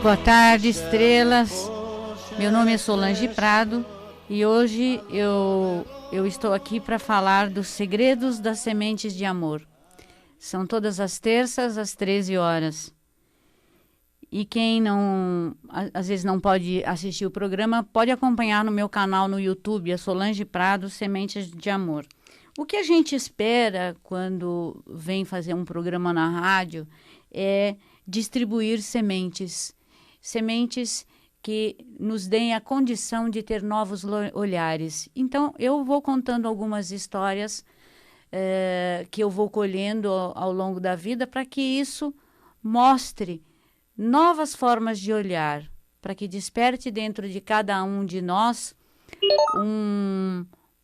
Boa tarde, estrelas. Meu nome é Solange Prado e hoje eu estou aqui para falar dos segredos das sementes de amor. São todas as terças, às 13 horas. E quem não, às vezes não pode assistir o programa, pode acompanhar no meu canal no YouTube, a Solange Prado, Sementes de Amor. O que a gente espera quando vem fazer um programa na rádio é distribuir sementes. Sementes que nos deem a condição de ter novos olhares. Então, eu vou contando algumas histórias que eu vou colhendo ao longo da vida para que isso mostre novas formas de olhar, para que desperte dentro de cada um de nós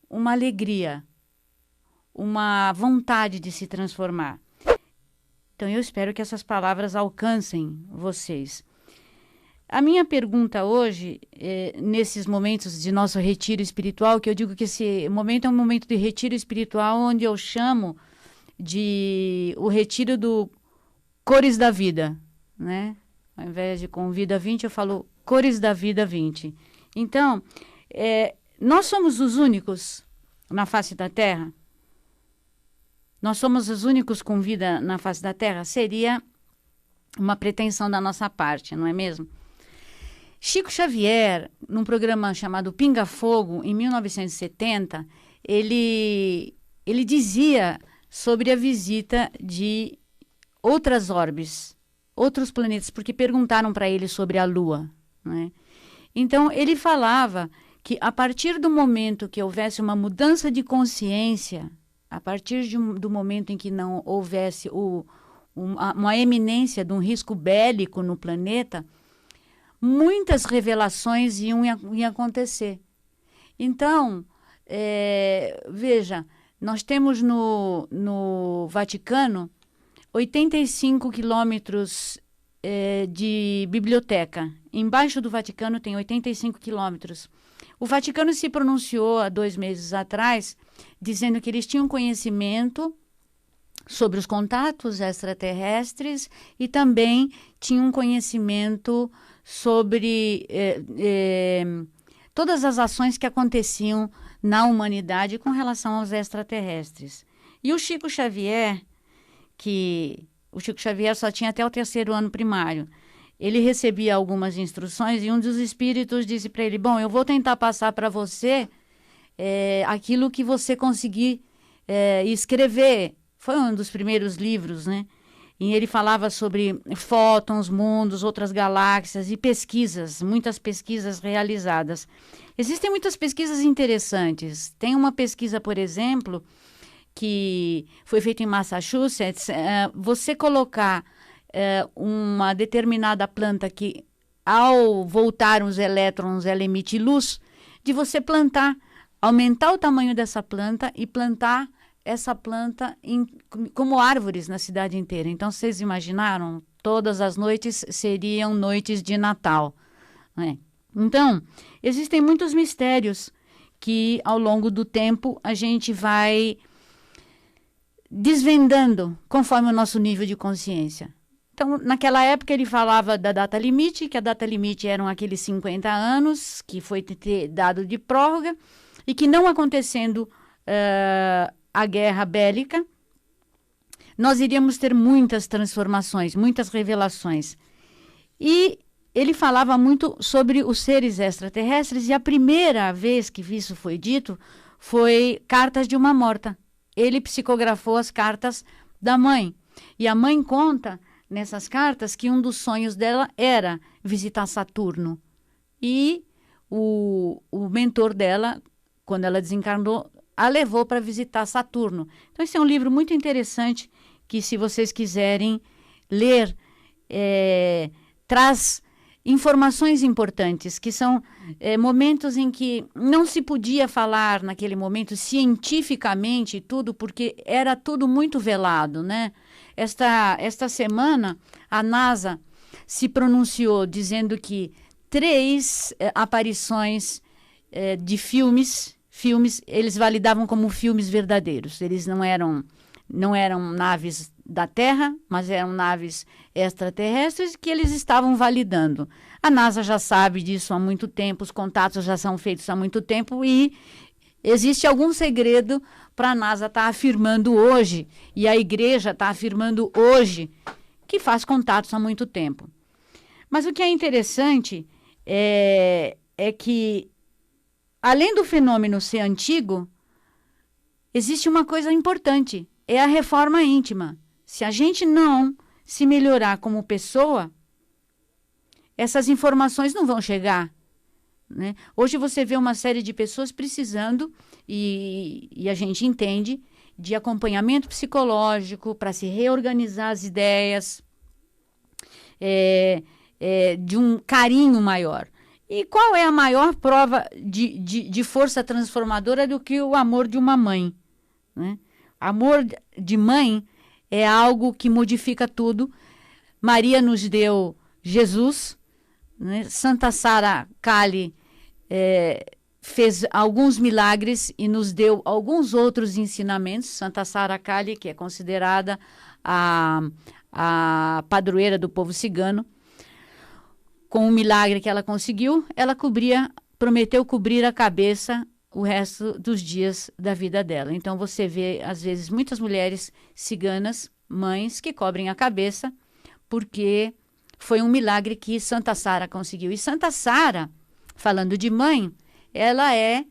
uma alegria, uma vontade de se transformar. Então, eu espero que essas palavras alcancem vocês. A minha pergunta hoje, nesses momentos de nosso retiro espiritual, que eu digo que esse momento é um momento de retiro espiritual, onde eu chamo de o retiro do Cores da Vida, né? Ao invés de Convida 20, eu falo Cores da Vida 20. Então, nós somos os únicos na face da Terra? Nós somos os únicos com vida na face da Terra? Seria uma pretensão da nossa parte, não é mesmo? Chico Xavier, num programa chamado Pinga Fogo, em 1970, ele dizia sobre a visita de outras orbes, outros planetas, porque perguntaram para ele sobre a Lua, né? Então, ele falava que a partir do momento que houvesse uma mudança de consciência, a partir do momento em que não houvesse uma eminência de um risco bélico no planeta, muitas revelações iam acontecer. Então, veja, nós temos no Vaticano 85 quilômetros de biblioteca. Embaixo do Vaticano tem 85 quilômetros. O Vaticano se pronunciou há 2 meses atrás, dizendo que eles tinham conhecimento sobre os contatos extraterrestres e também tinham conhecimento sobre todas as ações que aconteciam na humanidade com relação aos extraterrestres. E o Chico Xavier, o Chico Xavier só tinha até o 3º ano primário, ele recebia algumas instruções e um dos espíritos disse para ele: bom, eu vou tentar passar para você aquilo que você conseguir escrever. Foi um dos primeiros livros, né? E ele falava sobre fótons, mundos, outras galáxias e pesquisas, muitas pesquisas realizadas. Existem muitas pesquisas interessantes. Tem uma pesquisa, por exemplo, que foi feita em Massachusetts. Você colocar uma determinada planta que, ao voltar os elétrons, ela emite luz, de você plantar, aumentar o tamanho dessa planta e plantar essa planta como árvores na cidade inteira. Então, vocês imaginaram? Todas as noites seriam noites de Natal, né? Então, existem muitos mistérios que, ao longo do tempo, a gente vai desvendando conforme o nosso nível de consciência. Então, naquela época, ele falava da data limite, que a data limite eram aqueles 50 anos, que foi dado de prórroga, e que não acontecendo a guerra bélica, nós iríamos ter muitas transformações, muitas revelações. E ele falava muito sobre os seres extraterrestres, e a primeira vez que isso foi dito foi Cartas de uma Morta. Ele psicografou as cartas da mãe. E a mãe conta nessas cartas que um dos sonhos dela era visitar Saturno. E o mentor dela, quando ela desencarnou, a levou para visitar Saturno. Então, esse é um livro muito interessante que, se vocês quiserem ler, traz informações importantes, que são momentos em que não se podia falar naquele momento cientificamente tudo, porque era tudo muito velado, né? Esta semana, a NASA se pronunciou dizendo que 3 aparições de filmes, eles validavam como filmes verdadeiros. Eles não eram naves da Terra, mas eram naves extraterrestres que eles estavam validando. A NASA já sabe disso há muito tempo, os contatos já são feitos há muito tempo e existe algum segredo para a NASA estar afirmando hoje, e a igreja está afirmando hoje, que faz contatos há muito tempo. Mas o que é interessante é que, além do fenômeno ser antigo, existe uma coisa importante, é a reforma íntima. Se a gente não se melhorar como pessoa, essas informações não vão chegar, né? Hoje você vê uma série de pessoas precisando, e a gente entende, de acompanhamento psicológico para se reorganizar as ideias, de um carinho maior. E qual é a maior prova de força transformadora do que o amor de uma mãe, né? Amor de mãe é algo que modifica tudo. Maria nos deu Jesus, né? Santa Sara Kali fez alguns milagres e nos deu alguns outros ensinamentos. Santa Sara Kali, que é considerada a padroeira do povo cigano, com o milagre que ela conseguiu, ela prometeu cobrir a cabeça o resto dos dias da vida dela. Então você vê, às vezes, muitas mulheres ciganas, mães, que cobrem a cabeça, porque foi um milagre que Santa Sara conseguiu. E Santa Sara, falando de mãe, ela é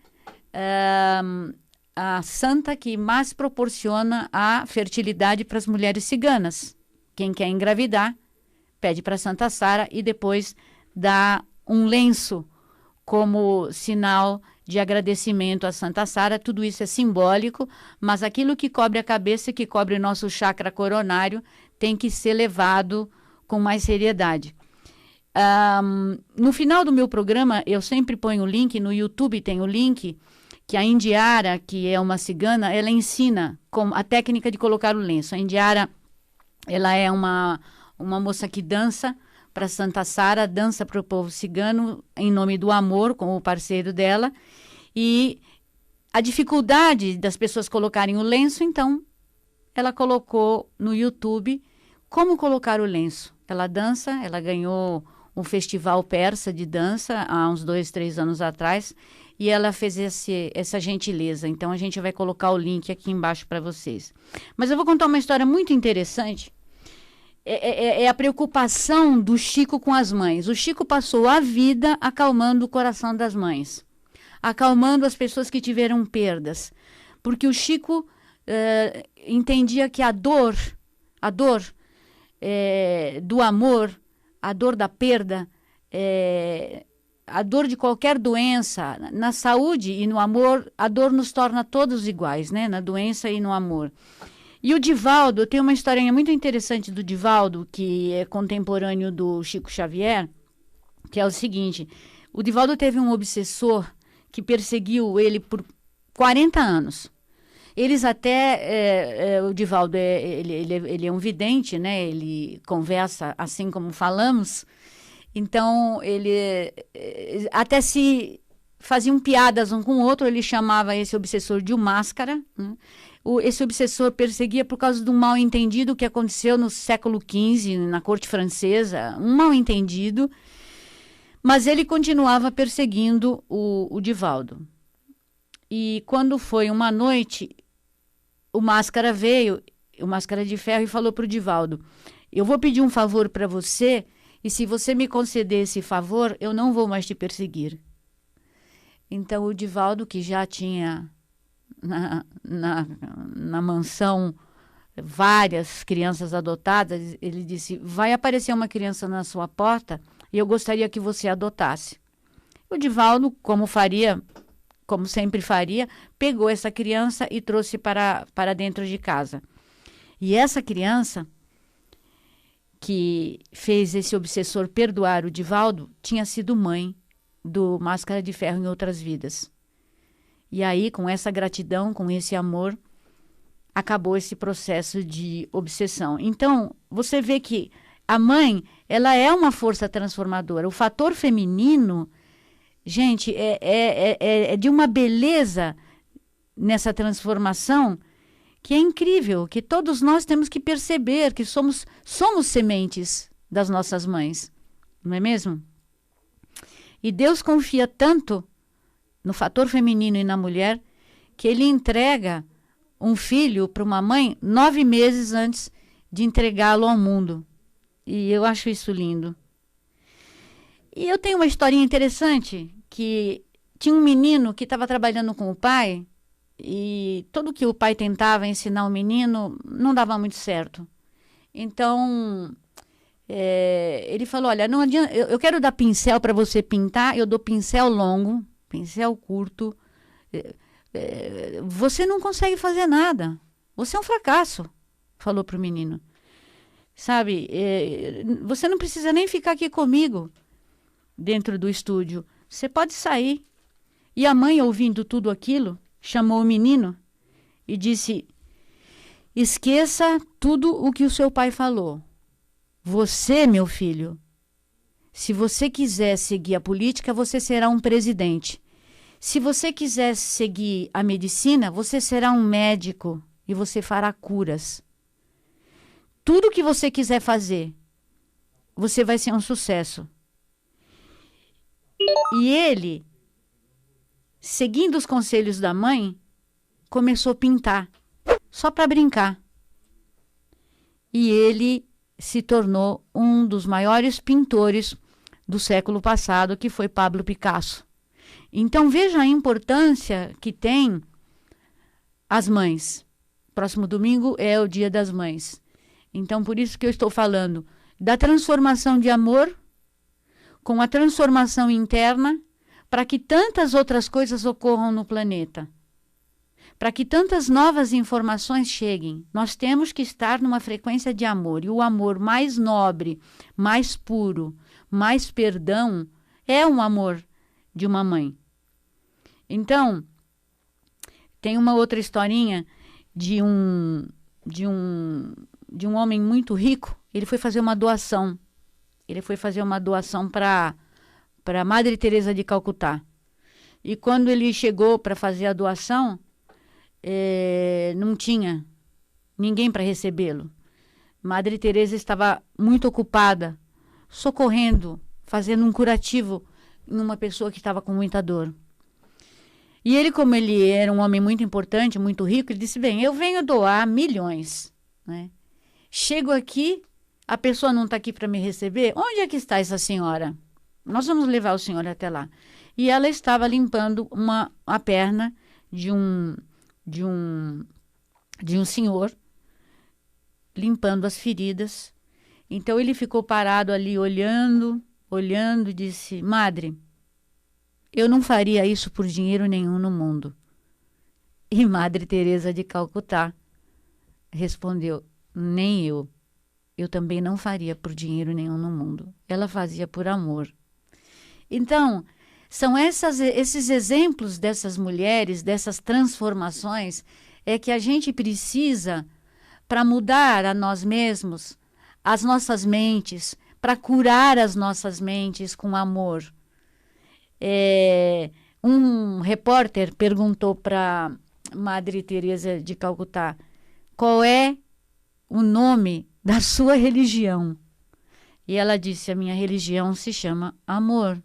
a santa que mais proporciona a fertilidade para as mulheres ciganas. Quem quer engravidar, pede para Santa Sara e depois dá um lenço como sinal de agradecimento a Santa Sara. Tudo isso é simbólico, mas aquilo que cobre a cabeça, que cobre o nosso chakra coronário, tem que ser levado com mais seriedade. No final do meu programa, eu sempre ponho o link, no YouTube tem o link, que a Indiara, que é uma cigana, ela ensina a técnica de colocar o lenço. A Indiara, ela é uma moça que dança para Santa Sara, dança para o povo cigano em nome do amor, com o parceiro dela. E a dificuldade das pessoas colocarem o lenço, então, ela colocou no YouTube como colocar o lenço. Ela dança, ela ganhou um festival persa de dança há uns 2, 3 anos atrás, e ela fez essa gentileza. Então, a gente vai colocar o link aqui embaixo para vocês. Mas eu vou contar uma história muito interessante. É a preocupação do Chico com as mães. O Chico passou a vida acalmando o coração das mães, acalmando as pessoas que tiveram perdas, porque o Chico entendia que a dor do amor, a dor da perda, a dor de qualquer doença, na saúde e no amor, a dor nos torna todos iguais, né? Na doença e no amor. E o Divaldo, tem uma historinha muito interessante do Divaldo, que é contemporâneo do Chico Xavier, que é o seguinte: o Divaldo teve um obsessor que perseguiu ele por 40 anos. Eles até, o Divaldo, ele é um vidente, né? Ele conversa assim como falamos. Então, ele até se faziam piadas um com o outro, ele chamava esse obsessor de um máscara, né? Esse obsessor perseguia por causa de um mal-entendido que aconteceu no século XV, na corte francesa, um mal-entendido, mas ele continuava perseguindo o Divaldo. E quando foi uma noite, o Máscara veio, o Máscara de Ferro, e falou para o Divaldo: eu vou pedir um favor para você, e se você me conceder esse favor, eu não vou mais te perseguir. Então o Divaldo, que já tinha na mansão várias crianças adotadas, ele disse: vai aparecer uma criança na sua porta e eu gostaria que você adotasse. O Divaldo, como sempre faria, pegou essa criança e trouxe para dentro de casa. E essa criança que fez esse obsessor perdoar o Divaldo tinha sido mãe do Máscara de Ferro em outras vidas. E aí, com essa gratidão, com esse amor, acabou esse processo de obsessão. Então, você vê que a mãe, ela é uma força transformadora. O fator feminino, gente, é de uma beleza nessa transformação que é incrível, que todos nós temos que perceber que somos sementes das nossas mães, não é mesmo? E Deus confia tanto no fator feminino e na mulher que ele entrega um filho para uma mãe 9 meses antes de entregá-lo ao mundo. E eu acho isso lindo. E eu tenho uma historinha interessante, que tinha um menino que estava trabalhando com o pai e tudo que o pai tentava ensinar o menino não dava muito certo. Então, ele falou, olha, não adianta, eu quero dar pincel para você pintar, eu dou pincel longo, pincel curto, você não consegue fazer nada, você é um fracasso, falou para o menino. Sabe, você não precisa nem ficar aqui comigo dentro do estúdio, você pode sair. E a mãe, ouvindo tudo aquilo, chamou o menino e disse, esqueça tudo o que o seu pai falou. Você, meu filho, se você quiser seguir a política, você será um presidente. Se você quiser seguir a medicina, você será um médico e você fará curas. Tudo que você quiser fazer, você vai ser um sucesso. E ele, seguindo os conselhos da mãe, começou a pintar, só para brincar. E ele se tornou um dos maiores pintores do século passado, que foi Pablo Picasso. Então veja a importância que tem as mães. Próximo domingo é o Dia das Mães. Então por isso que eu estou falando da transformação de amor com a transformação interna, para que tantas outras coisas ocorram no planeta. Para que tantas novas informações cheguem, nós temos que estar numa frequência de amor. E o amor mais nobre, mais puro, mais perdão, é um amor de uma mãe. Então, tem uma outra historinha de um homem muito rico. Ele foi fazer uma doação. Ele foi fazer uma doação para Madre Teresa de Calcutá. E quando ele chegou para fazer a doação, não tinha ninguém para recebê-lo. Madre Teresa estava muito ocupada, socorrendo, fazendo um curativo em uma pessoa que estava com muita dor. E ele, como ele era um homem muito importante, muito rico, ele disse, bem, eu venho doar milhões, né? Chego aqui, a pessoa não está aqui para me receber. Onde é que está essa senhora? Nós vamos levar o senhor até lá. E ela estava limpando a perna de um senhor, limpando as feridas. Então ele ficou parado ali olhando, e disse, Madre, eu não faria isso por dinheiro nenhum no mundo. E Madre Teresa de Calcutá respondeu, nem eu. Eu também não faria por dinheiro nenhum no mundo. Ela fazia por amor. Então, são esses exemplos dessas mulheres, dessas transformações, que a gente precisa para mudar a nós mesmos, as nossas mentes, para curar as nossas mentes com amor. Um repórter perguntou para Madre Teresa de Calcutá, qual é o nome da sua religião? E ela disse, a minha religião se chama amor.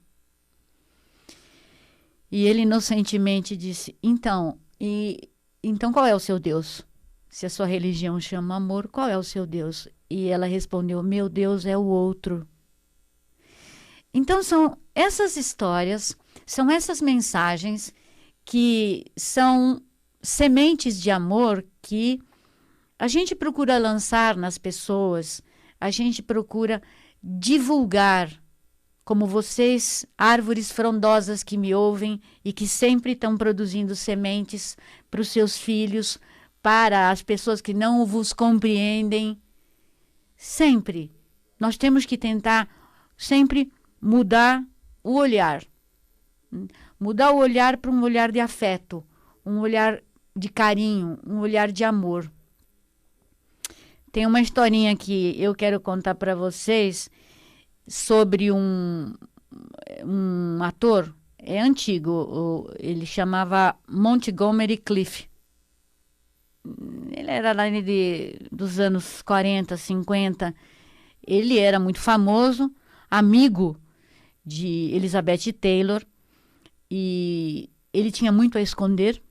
E ele inocentemente disse, então qual é o seu Deus? Se a sua religião chama amor, qual é o seu Deus? E ela respondeu, meu Deus é o outro. Então são essas histórias, são essas mensagens que são sementes de amor que a gente procura lançar nas pessoas, a gente procura divulgar, como vocês, árvores frondosas que me ouvem e que sempre estão produzindo sementes para os seus filhos, para as pessoas que não vos compreendem. Sempre. Nós temos que tentar sempre mudar o olhar. Mudar o olhar para um olhar de afeto, um olhar de carinho, um olhar de amor. Tem uma historinha que eu quero contar para vocês sobre um ator, é antigo, ele chamava Montgomery Clift. Ele Ele era lá dos anos 40, 50. Ele era muito famoso, amigo de Elizabeth Taylor, e ele tinha muito a esconder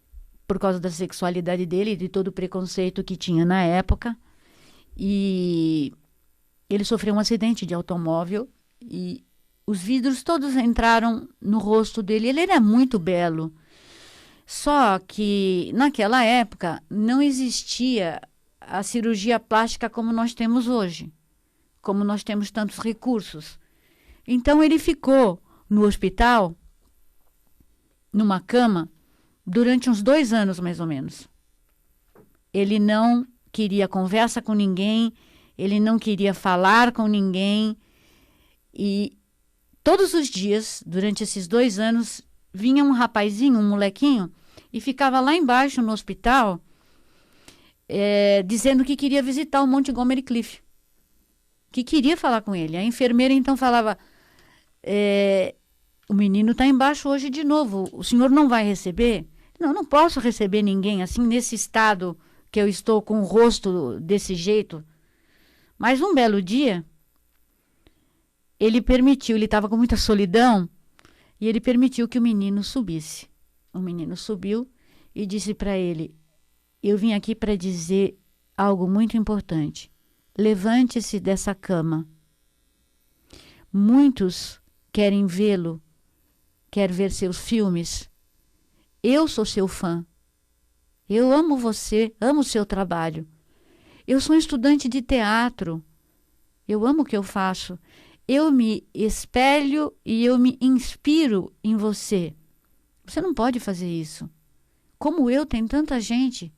por causa da sexualidade dele e de todo o preconceito que tinha na época. E ele sofreu um acidente de automóvel e os vidros todos entraram no rosto dele. Ele era muito belo. Só que naquela época não existia a cirurgia plástica como nós temos hoje, como nós temos tantos recursos. Então ele ficou no hospital, numa cama, durante uns 2 anos mais ou menos. Ele não queria conversa com ninguém, ele não queria falar com ninguém. E todos os dias, durante esses 2 anos, vinha um rapazinho, um molequinho, e ficava lá embaixo no hospital, dizendo que queria visitar o Montgomery Clift, que queria falar com ele. A enfermeira então falava, o menino está embaixo hoje de novo, o senhor não vai receber? Não, não posso receber ninguém assim, nesse estado que eu estou com o rosto desse jeito. Mas um belo dia, ele estava com muita solidão, e ele permitiu que o menino subisse. O menino subiu e disse para ele, eu vim aqui para dizer algo muito importante. Levante-se dessa cama. Muitos querem vê-lo, querem ver seus filmes. Eu sou seu fã. Eu amo você, amo o seu trabalho. Eu sou um estudante de teatro. Eu amo o que eu faço. Eu me espelho e eu me inspiro em você. Você não pode fazer isso. Como eu, tem tanta gente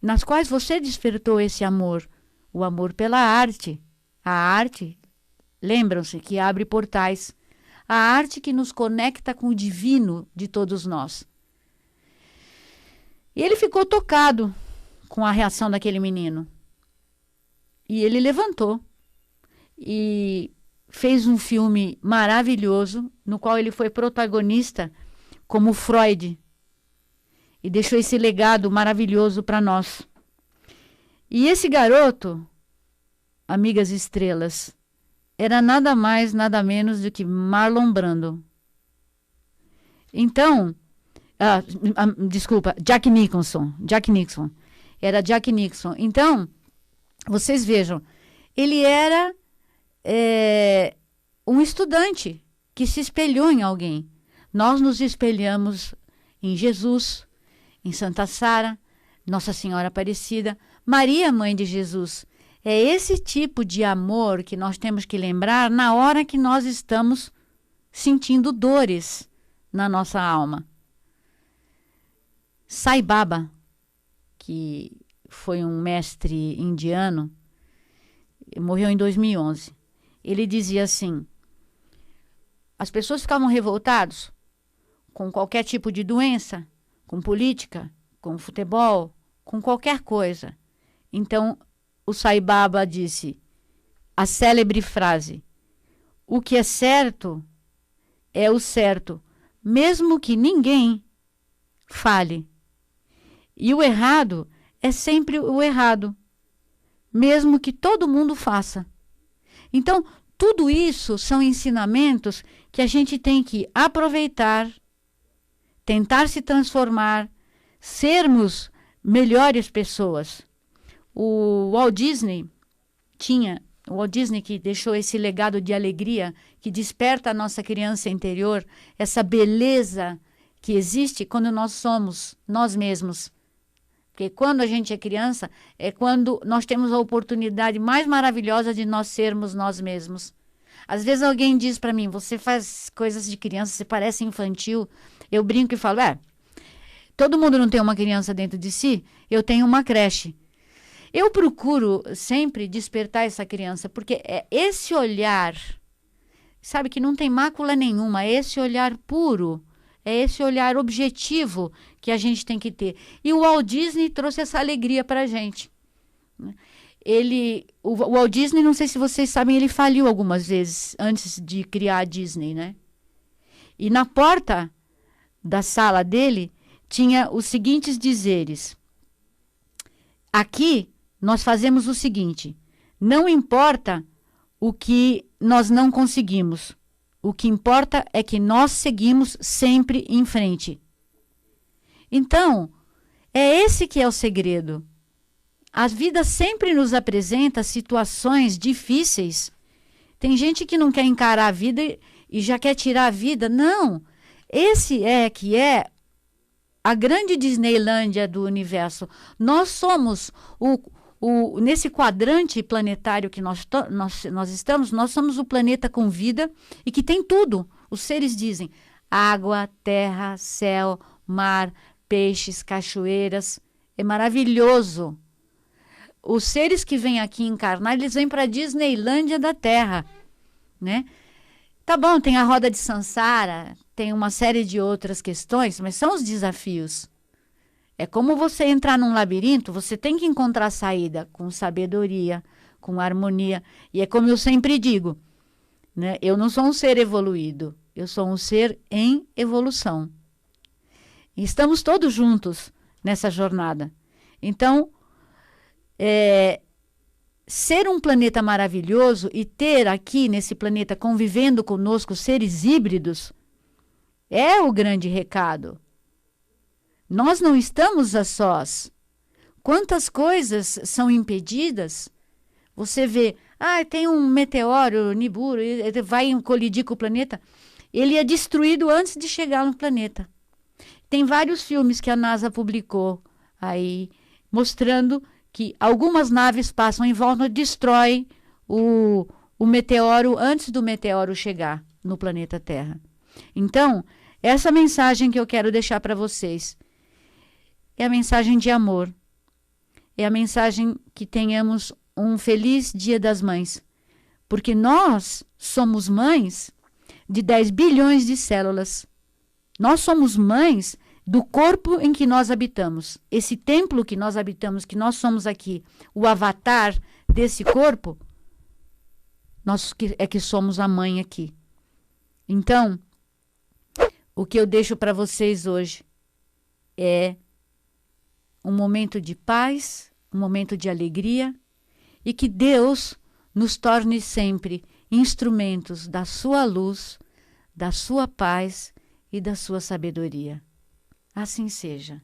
nas quais você despertou esse amor. O amor pela arte. A arte, lembram-se, que abre portais. A arte que nos conecta com o divino de todos nós. E ele ficou tocado com a reação daquele menino. E ele levantou e fez um filme maravilhoso, no qual ele foi protagonista como Freud. E deixou esse legado maravilhoso para nós. E esse garoto, amigas estrelas, era nada mais, nada menos do que Marlon Brando. Então, desculpa, Jack Nicholson. Era Jack Nicholson. Então, vocês vejam, ele era um estudante que se espelhou em alguém. Nós nos espelhamos em Jesus, em Santa Sara, Nossa Senhora Aparecida, Maria, mãe de Jesus. É esse tipo de amor que nós temos que lembrar na hora que nós estamos sentindo dores na nossa alma. Sai Baba, que foi um mestre indiano, morreu em 2011. Ele dizia assim, as pessoas ficavam revoltadas com qualquer tipo de doença, com política, com futebol, com qualquer coisa. Então, o Sai Baba disse a célebre frase, o que é certo é o certo, mesmo que ninguém fale. E o errado é sempre o errado, mesmo que todo mundo faça. Então, tudo isso são ensinamentos que a gente tem que aproveitar, tentar se transformar, sermos melhores pessoas. O Walt Disney que deixou esse legado de alegria, que desperta a nossa criança interior, essa beleza que existe quando nós somos nós mesmos. Porque quando a gente é criança, é quando nós temos a oportunidade mais maravilhosa de nós sermos nós mesmos. Às vezes alguém diz para mim, você faz coisas de criança, você parece infantil. Eu brinco e falo, todo mundo não tem uma criança dentro de si? Eu tenho uma creche. Eu procuro sempre despertar essa criança, porque é esse olhar, sabe, que não tem mácula nenhuma, é esse olhar puro, é esse olhar objetivo que a gente tem que ter. E o Walt Disney trouxe essa alegria para a gente. O Walt Disney, não sei se vocês sabem, ele faliu algumas vezes antes de criar a Disney, né? E na porta da sala dele tinha os seguintes dizeres. aqui nós fazemos o seguinte: não importa o que nós não conseguimos. O que importa é que nós seguimos sempre em frente. Então, é esse que é o segredo. A vida sempre nos apresenta situações difíceis. Tem gente que não quer encarar a vida e já quer tirar a vida. Não, esse é que é a grande Disneylândia do universo. Nós somos nesse quadrante planetário que nós estamos, nós somos o planeta com vida e que tem tudo. Os seres dizem água, terra, céu, mar, peixes, cachoeiras. É maravilhoso. Os seres que vêm aqui encarnar, eles vêm para a Disneylândia da Terra, né? Tá bom, tem a roda de Sansara, tem uma série de outras questões, mas são os desafios. É como você entrar num labirinto, você tem que encontrar saída com sabedoria, com harmonia. E é como eu sempre digo, né? Eu não sou um ser evoluído, eu sou um ser em evolução. E estamos todos juntos nessa jornada. Então, ser um planeta maravilhoso e ter aqui nesse planeta convivendo conosco seres híbridos é o grande recado. Nós não estamos a sós. Quantas coisas são impedidas? Você vê, tem um meteoro, Nibiru, ele vai colidir com o planeta. Ele é destruído antes de chegar no planeta. Tem vários filmes que a NASA publicou aí, mostrando que algumas naves passam em volta e destroem o meteoro antes do meteoro chegar no planeta Terra. Então, essa mensagem que eu quero deixar para vocês é a mensagem de amor. É a mensagem que tenhamos um feliz Dia das Mães. Porque nós somos mães de 10 bilhões de células. Nós somos mães do corpo em que nós habitamos. Esse templo que nós habitamos, que nós somos aqui, o avatar desse corpo, nós que somos a mãe aqui. Então, o que eu deixo para vocês hoje é um momento de paz, um momento de alegria e que Deus nos torne sempre instrumentos da sua luz, da sua paz e da sua sabedoria. Assim seja.